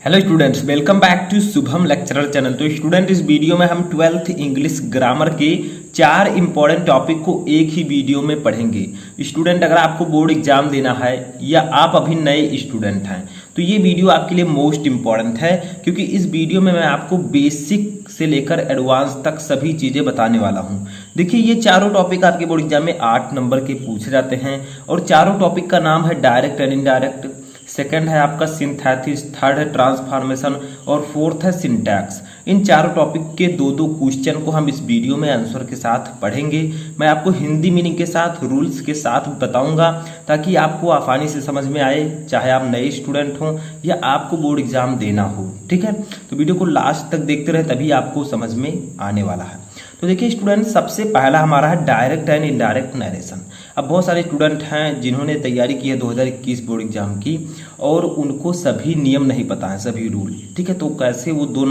Hello students, welcome back to Shubham lecturer channel. तो student, इस video में हम 12th इंग्लिश ग्रामर के 4 इंपॉर्टेंट टॉपिक को एक ही वीडियो में पढ़ेंगे। स्टूडेंट, अगर आपको बोर्ड एग्जाम देना है या आप अभी नए स्टूडेंट हैं तो ये वीडियो आपके लिए मोस्ट इंपॉर्टेंट है, क्योंकि इस वीडियो में मैं आपको बेसिक से लेकर एडवांस तक सभी चीजें बताने वाला हूँ। देखिए, ये चारों टॉपिक आपके बोर्ड एग्जाम में 8 नंबर के पूछे जाते हैं और चारों टॉपिक का नाम है डायरेक्ट एंड इनडायरेक्ट, सेकंड है आपका सिंथेसिस, थर्ड है ट्रांसफॉर्मेशन और फोर्थ है सिंटैक्स। इन चारों टॉपिक के दो दो क्वेश्चन को हम इस वीडियो में आंसर के साथ पढ़ेंगे। मैं आपको हिंदी मीनिंग के साथ, रूल्स के साथ बताऊंगा ताकि आपको आसानी से समझ में आए, चाहे आप नए स्टूडेंट हो या आपको बोर्ड एग्जाम देना हो। ठीक है, तो वीडियो को लास्ट तक देखते रहे, तभी आपको समझ में आने वाला है। तो देखिए स्टूडेंट, सबसे पहला हमारा है डायरेक्ट एंड इनडायरेक्ट नरेशन। अब बहुत सारे स्टूडेंट हैं जिन्होंने तैयारी की है 2021 बोर्ड एग्जाम की और उनको सभी नियम नहीं पता है, सभी रूल। ठीक है, तो कैसे वो दो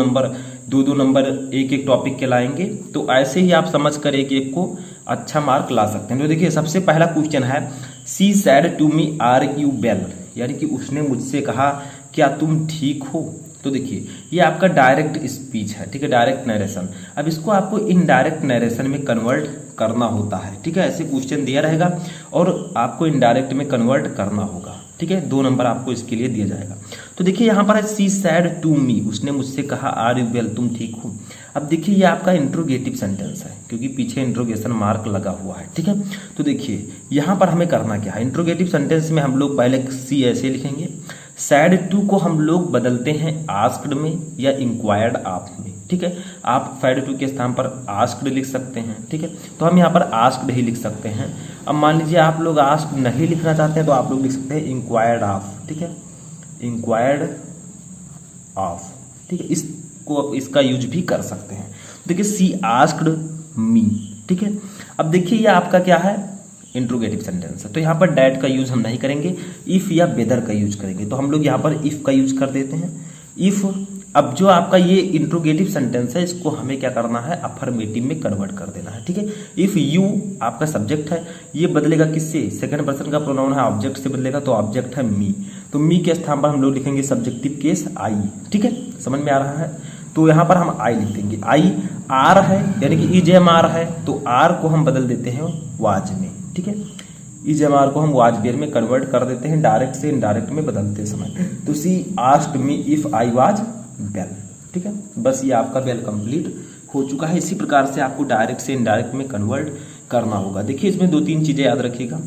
दो नंबर एक एक टॉपिक के लाएंगे, तो ऐसे ही आप समझ कर एक एक को अच्छा मार्क ला सकते हैं। तो देखिए, सबसे पहला क्वेश्चन है she said to me are you well, यानी कि उसने मुझसे कहा क्या तुम ठीक हो। तो देखिए, ये आपका डायरेक्ट स्पीच है। ठीक है, डायरेक्ट नरेशन। अब इसको आपको इनडायरेक्ट नरेशन में कन्वर्ट करना होता है। ठीक है, ऐसे क्वेश्चन दिया रहेगा और आपको इनडायरेक्ट में कन्वर्ट करना होगा। ठीक है, 2 नंबर आपको इसके लिए दिया जाएगा। तो देखिए, यहाँ पर है सी सैड टू मी, उसने मुझसे कहा आर यू वेल, तुम ठीक हो। अब देखिए, ये आपका इंट्रोगेटिव सेंटेंस है क्योंकि पीछे इंट्रोगेशन मार्क लगा हुआ है। ठीक है, तो देखिए यहाँ पर हमें करना क्या है, इंट्रोगेटिव सेंटेंस में हम लोग पहले सी ऐसे लिखेंगे, सैड टू को हम लोग बदलते हैं आस्क्ड में या इंक्वायर्ड ऑफ में। ठीक है, आप सैड टू के स्थान पर आस्क्ड लिख सकते हैं। ठीक है, तो हम यहाँ पर आस्क्ड ही लिख सकते हैं। अब मान लीजिए आप लोग आस्क्ड नहीं लिखना चाहते हैं तो आप लोग लिख सकते हैं इंक्वायर्ड ऑफ। ठीक है, इंक्वायर्ड ऑफ। ठीक है, इसको इसका यूज भी कर सकते हैं। देखिए, सी आस्क्ड मी। ठीक है, अब देखिए ये आपका क्या है, इंट्रोगेटिव सेंटेंस है, तो यहाँ पर डैट का यूज हम नहीं करेंगे, इफ या वेदर का यूज करेंगे। तो हम लोग यहाँ पर इफ का यूज कर देते हैं, इफ। अब जो आपका ये इंट्रोगेटिव सेंटेंस है इसको हमें क्या करना है, अफर्मेटिव में कन्वर्ट कर देना है। ठीक है, इफ यू आपका सब्जेक्ट है, ये बदलेगा किससे, सेकंड पर्सन का प्रोनाउन है, ऑब्जेक्ट से बदलेगा, तो ऑब्जेक्ट है मी। तो मी के स्थान पर हम लोग लिखेंगे सब्जेक्टिव केस आई। ठीक है, समझ में आ रहा है, तो यहाँ पर हम आई लिख देंगे। आई आर है यानी कि ई जेम आर है, तो आर को हम बदल देते हैं वाज में। ठीक है, इस आर को हम वाज वेयर में कन्वर्ट कर देते हैं डायरेक्ट से इनडायरेक्ट में बदलते समय। तो she asked me if I was well. ठीक है, बस ये आपका वेल कंप्लीट हो चुका है। इसी प्रकार से आपको डायरेक्ट से इनडायरेक्ट में कन्वर्ट करना होगा। देखिए, इसमें 2-3 चीजें याद रखिएगा।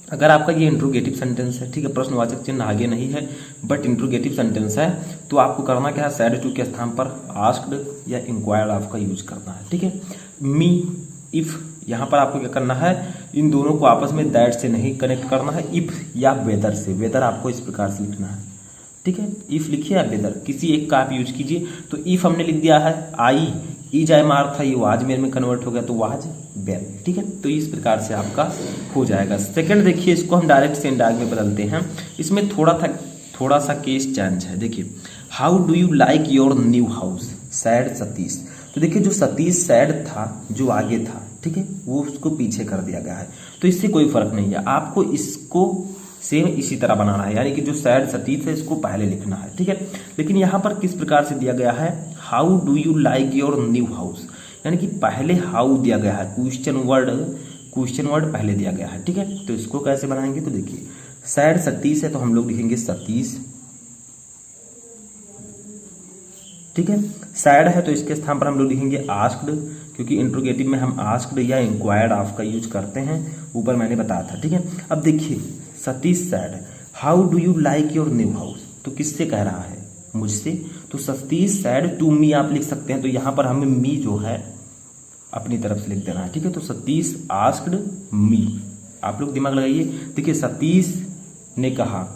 अगर आपका ये इंट्रोगेटिव सेंटेंस है, ठीक है, प्रश्नवाचक चिन्ह आगे नहीं है बट इंट्रोगेटिव सेंटेंस है, तो आपको करना क्या है, सैड टू के स्थान पर आस्क्ड या इंक्वायर्ड ऑफ का यूज करना है। ठीक है, मी इफ, यहाँ पर आपको क्या करना है, इन दोनों को आपस में दैट से नहीं कनेक्ट करना है, इफ या वेदर से। वेदर आपको इस प्रकार से लिखना है। ठीक है, इफ लिखिए या वेदर, किसी एक का आप यूज कीजिए। तो इफ हमने लिख दिया है आई, ई जाए मार था, ये वाज मेर में कन्वर्ट हो गया तो वाज वेल। ठीक है, तो इस प्रकार से आपका हो जाएगा। सेकंड देखिए, इसको हम डायरेक्ट से इनडायरेक्ट में बदलते हैं। इसमें थोड़ा सा केस चेंज है। देखिए, how do you like your new house, sad Satish. तो देखिए, जो सतीश सैड था, जो आगे था, ठीक है, वो उसको पीछे कर दिया गया है, तो इससे कोई फर्क नहीं है। आपको इसको सेम इसी तरह बनाना है, यानी कि जो सैड सतीश है इसको पहले लिखना है। ठीक है, लेकिन यहाँ पर किस प्रकार से दिया गया है, how do you like your new house, यानी कि पहले हाउ दिया गया है, क्वेश्चन वर्ड पहले दिया गया है। ठीक है, तो इसको कैसे बनाएंगे, तो देखिए सैड सतीश है तो हम लोग लिखेंगे सतीश। ठीक है, सैड है तो इसके स्थान पर हम लोग लिखेंगे आस्क्ड, क्योंकि इंट्रोगेटिव में हम आस्क्ड या इंक्वायर्ड ऑफ का यूज करते हैं, ऊपर मैंने बताया था। ठीक है, अब देखिए Satish sad, how do you like your new house, तो किससे कह रहा है, मुझसे। तो सतीश सैड टू मी आप लिख सकते हैं, तो यहाँ पर हमें मी जो है अपनी तरफ से लिख देना है। ठीक है, तो सतीश आस्क्ड मी, आप लोग दिमाग लगाइए। देखिए, सतीश ने कहा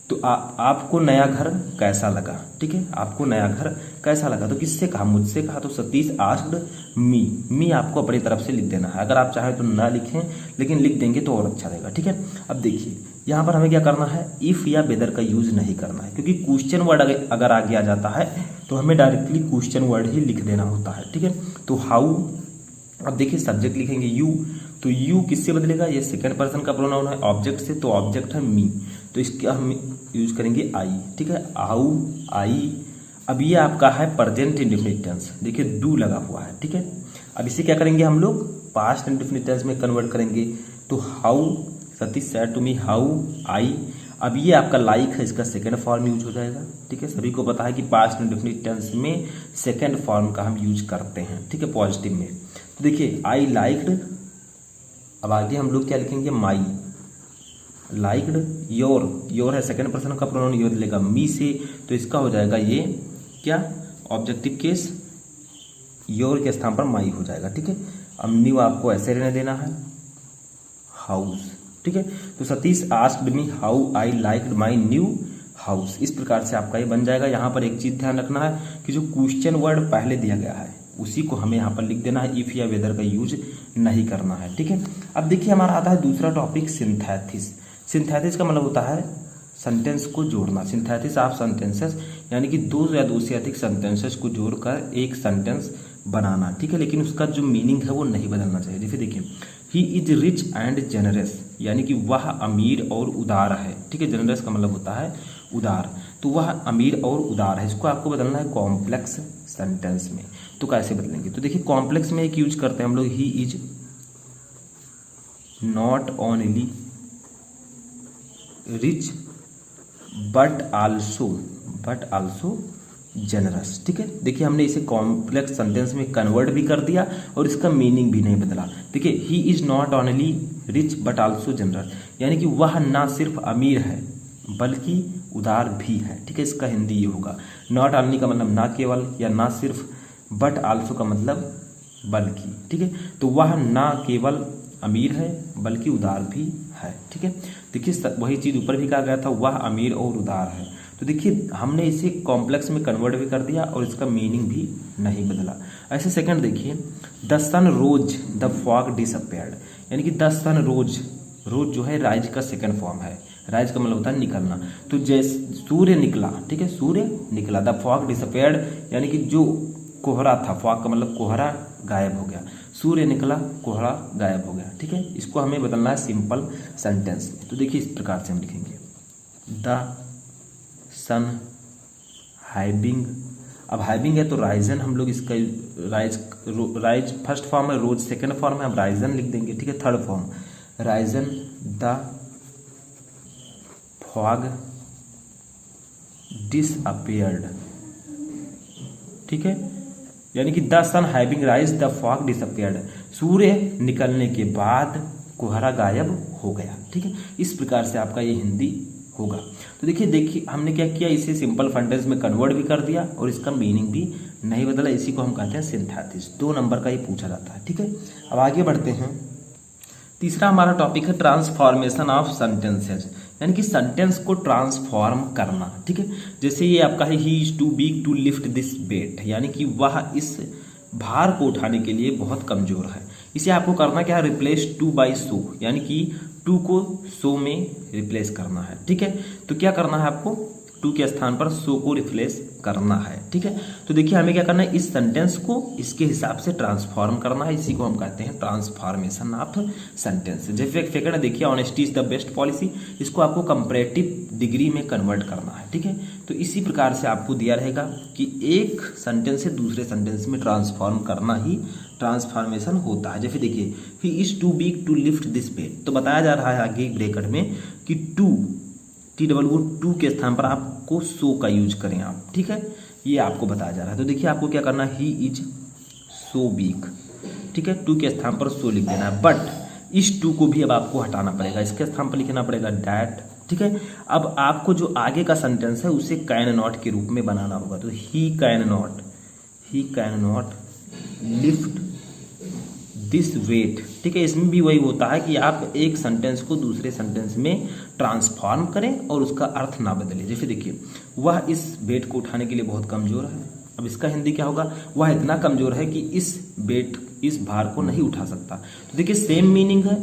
तो आपको नया घर कैसा लगा। ठीक है, आपको नया घर कैसा लगा, तो किससे कहा, मुझसे कहा, तो सतीश आस्क्ड मी आपको अपनी तरफ से लिख देना है। अगर आप चाहें तो ना लिखें, लेकिन लिख देंगे तो और अच्छा रहेगा। ठीक है, अब देखिए यहाँ पर हमें क्या करना है, इफ या वेदर का यूज नहीं करना है, क्योंकि क्वेश्चन वर्ड अगर आगे आ जाता है तो हमें डायरेक्टली क्वेश्चन वर्ड ही लिख देना होता है। ठीक है, तो हाउ, अब देखिए सब्जेक्ट लिखेंगे यू, तो यू किससे बदलेगा, ये सेकंड पर्सन का प्रोनाउन है, ऑब्जेक्ट से, तो ऑब्जेक्ट है मी, तो इसका हम यूज करेंगे आई, ठीक है, हाउ, आई। अब ये आपका है प्रेजेंट इंडेफिनिट टेंस, देखिए डू लगा हुआ है, ठीक है। अब इसे क्या करेंगे हम लोग पास्ट इंडेफिनिट टेंस में कन्वर्ट करेंगे। तो how Satish said to me how I. अब ये आपका लाइक है, इसका सेकंड फॉर्म यूज हो जाएगा, ठीक है। सभी को पता है कि पास्ट इंडेफिनिट टेंस में सेकंड फॉर्म का हम यूज करते हैं, ठीक है, पॉजिटिव में। तो देखिए आई लाइक्ड, अब आगे हम लोग क्या लिखेंगे माई लाइक्ड। योर है सेकंड पर्सन का प्रोनाउन, योर लेगा मी से, तो इसका हो जाएगा ये क्या ऑब्जेक्टिव केस, योर के स्थान पर माई हो जाएगा, ठीक है। अब न्यू आपको ऐसे रहने देना है हाउस, ठीक है। तो Satish asked me how I liked my new house. इस प्रकार से आपका ये बन जाएगा। यहाँ पर एक चीज ध्यान रखना है कि जो क्वेश्चन वर्ड पहले दिया गया है उसी को हमें यहाँ पर लिख देना है, इफ या वेदर का यूज नहीं करना है, ठीक है। अब देखिए हमारा आता है दूसरा टॉपिक सिंथेसिस। सिंथेसिस का मतलब होता है सेंटेंस को जोड़ना, सिंथेसिस ऑफ सेंटेंसेस, यानी कि दो या दो से अधिक सेंटेंसेस को जोड़कर एक सेंटेंस बनाना, ठीक है। लेकिन उसका जो मीनिंग है वो नहीं बदलना चाहिए। जैसे देखिए he is rich and generous, यानी कि वह अमीर और उदार है, ठीक है। जेनरस का मतलब होता है उदार, तो वह अमीर और उदार है। इसको आपको बदलना है कॉम्प्लेक्स सेंटेंस में। तो कैसे बदलेंगे? तो देखिए कॉम्प्लेक्स में एक यूज करते हैं हम लोग, he is not only rich but also generous, ठीक है। देखिए हमने इसे कॉम्प्लेक्स सेंटेंस में कन्वर्ट भी कर दिया और इसका मीनिंग भी नहीं बदला। देखिए he is not only rich but also generous, यानी कि वह ना सिर्फ अमीर है बल्कि उदार भी है, ठीक है। इसका हिंदी ये होगा, नॉट ओनली का मतलब ना केवल या ना सिर्फ, बट आल्सो का मतलब बल्कि, ठीक है। तो वह ना केवल अमीर है बल्कि उदार भी है, ठीक है। देखिए वही चीज ऊपर भी कहा गया था, वह अमीर और उदार है। तो देखिए हमने इसे कॉम्प्लेक्स में कन्वर्ट भी कर दिया और इसका मीनिंग भी नहीं बदला। ऐसे सेकंड देखिए, the sun rose the fog disappeared, यानी कि द सन रोज, रोज जो है राइज का सेकंड फॉर्म है, राइज का मतलब होता है निकलना। तो जैसे सूर्य निकला, ठीक है, सूर्य निकला, द फॉग डिसअपियर्ड, यानी कि जो कोहरा था, फॉग का मतलब कोहरा गायब हो गया, सूर्य निकला कोहरा गायब हो गया, ठीक है। इसको हमें बदलना है सिंपल सेंटेंस में। तो देखिए इस प्रकार से हम लिखेंगे, द सन हाइबिंग। अब हाइबिंग है तो राइजन, हम लोग इसका राइज फर्स्ट फॉर्म है, रोज सेकंड फॉर्म है, अब राइजन लिख देंगे, ठीक है, third form risen the fog disappeared, ठीक है, यानी कि the sun having rise the fog disappeared, सूर्य निकलने के बाद कोहरा गायब हो गया, ठीक है। इस प्रकार से आपका ये हिंदी होगा। तो देखिए हमने क्या किया, इसे सिंपल सेंटेंस में कन्वर्ट भी कर दिया और इसका मीनिंग भी नहीं बदला। इसी को हम कहते हैं सिंथेसिस। 2 नंबर का ये पूछा जाता है, ठीक है। अब आगे बढ़ते हैं। तीसरा हमारा टॉपिक है ट्रांसफॉर्मेशन ऑफ सेंटेंसेस, यानी कि सेंटेंस को ट्रांसफॉर्म करना, ठीक है। जैसे ये आपका है, he is too big to lift this weight, यानी कि वह इस भार को उठाने के लिए बहुत कमजोर है। इसे आपको करना क्या है, रिप्लेस टू बाई सो, यानी कि टू को सो में रिप्लेस करना है, ठीक है। तो क्या करना है आपको, टू के स्थान पर सो को रिप्लेस करना है, ठीक है। तो देखिए हमें क्या करना है, इस सेंटेंस को इसके हिसाब से ट्रांसफॉर्म करना है। इसी को हम कहते हैं ट्रांसफॉर्मेशन ऑफ सेंटेंस। जैसे सेकंड देखिए, honesty is the best policy, इसको आपको कंपैरेटिव डिग्री में कन्वर्ट करना है, ठीक है। तो इसी प्रकार से आपको दिया रहेगा कि एक सेंटेंस से दूसरे सेंटेंस में ट्रांसफॉर्म करना ही ट्रांसफॉर्मेशन होता है। जैसे देखिए, he is too big to lift this weight, तो बताया जा रहा है आगे ब्रैकेट में कि टू के स्थान पर आपको सो का यूज करें आप, ठीक है, ये आपको बताया जा रहा है। तो देखिए आपको क्या करना है, ही इज सो बिग, ठीक है, टू के स्थान पर सो लिख देना है, बट इस टू को भी अब आपको हटाना पड़ेगा, इसके स्थान पर लिखना पड़ेगा डैट, ठीक है। अब आपको जो आगे का सेंटेंस है उसे कैन नॉट के रूप में बनाना होगा। तो he can not lift this weight, ठीक है। इसमें भी वही होता है कि आप एक सेंटेंस को दूसरे सेंटेंस में ट्रांसफॉर्म करें और उसका अर्थ ना बदले। जैसे देखिए, वह इस वेट को उठाने के लिए बहुत कमजोर है, अब इसका हिंदी क्या होगा, वह इतना कमजोर है कि इस भार को नहीं उठा सकता। तो देखिए सेम मीनिंग है,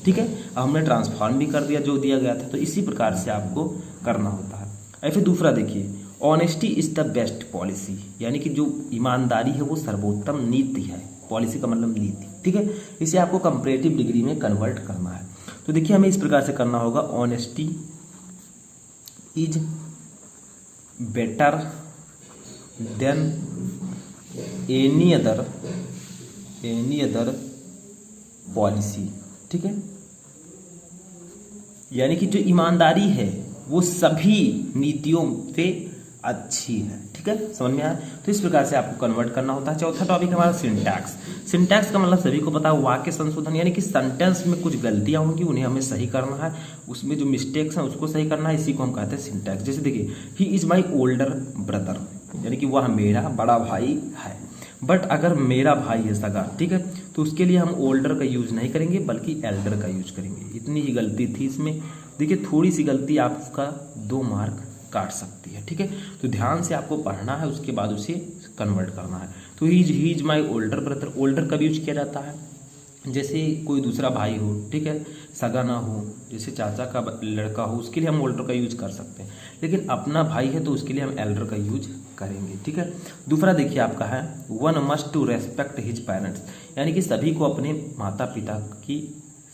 ठीक है। अब हमने ट्रांसफॉर्म भी कर दिया जो दिया गया था। तो इसी प्रकार से आपको करना होता है। ऐसे दूसरा देखिए, honesty is the best policy, यानी कि जो ईमानदारी है वो सर्वोत्तम नीति है, पॉलिसी का मतलब नीति, ठीक है। इसे आपको कंपैरेटिव डिग्री में कन्वर्ट करना है। तो देखिए हमें इस प्रकार से करना होगा, honesty is better than any other policy. ठीक है, यानी कि जो ईमानदारी है वो सभी नीतियों से अच्छी है। ठीक है, समझ में आया। तो इस प्रकार से आपको कन्वर्ट करना होता है। चौथा टॉपिक हमारा सिंटैक्स। सिंटैक्स का मतलब सभी को पता है वाक्य संशोधन, यानी कि सेंटेंस में कुछ गलतियां होंगी उन्हें हमें सही करना है, उसमें जो मिस्टेक्स हैं उसको सही करना है, इसी को हम कहते हैं सिंटैक्स। जैसे देखिए, he is my older brother, यानी कि वह मेरा बड़ा भाई है। बट अगर मेरा भाई है सगा, ठीक है, तो उसके लिए हम ओल्डर का यूज नहीं करेंगे बल्कि एल्डर का यूज करेंगे। इतनी ही गलती थी इसमें। देखिए, थोड़ी सी गलती आपका 2 मार्क काट सकती है। ठीक है, तो ध्यान से आपको पढ़ना है, उसके बाद उसे कन्वर्ट करना है। तो he is my older brother, older कब यूज किया जाता है? जैसे कोई दूसरा भाई हो, ठीक है, सगा ना हो, जैसे चाचा का लड़का हो, उसके लिए हम ओल्डर का यूज कर सकते हैं। लेकिन अपना भाई है तो उसके लिए हम एल्डर का यूज करेंगे। ठीक है, दूसरा देखिए आपका है one must to respect his parents, यानी कि सभी को अपने माता पिता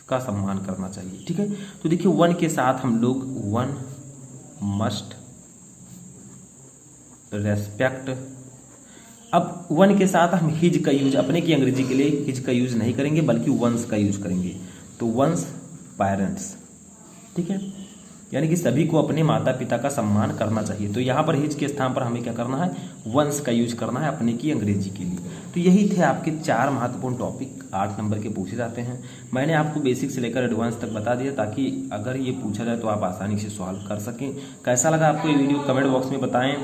का सम्मान करना चाहिए। ठीक है, तो देखिए वन के साथ हम लोग वन मस्ट रेस्पेक्ट, अब वन के साथ हम हिज का यूज, अपने की अंग्रेजी के लिए हिज का यूज नहीं करेंगे बल्कि वंस का यूज करेंगे। तो वंस पेरेंट्स, ठीक है, यानी कि सभी को अपने माता पिता का सम्मान करना चाहिए। तो यहाँ पर हिज के स्थान पर हमें क्या करना है? वंस का यूज करना है अपने की अंग्रेजी के लिए। तो यही थे आपके 4 महत्वपूर्ण टॉपिक 8 नंबर के पूछे जाते हैं। मैंने आपको बेसिक से लेकर एडवांस तक बता दिया ताकि अगर ये पूछा जाए तो आप आसानी से सॉल्व कर सकें। कैसा लगा आपको ये वीडियो कमेंट बॉक्स में बताएं,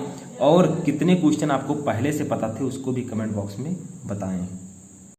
और कितने क्वेश्चन आपको पहले से पता थे उसको भी कमेंट बॉक्स में बताएं।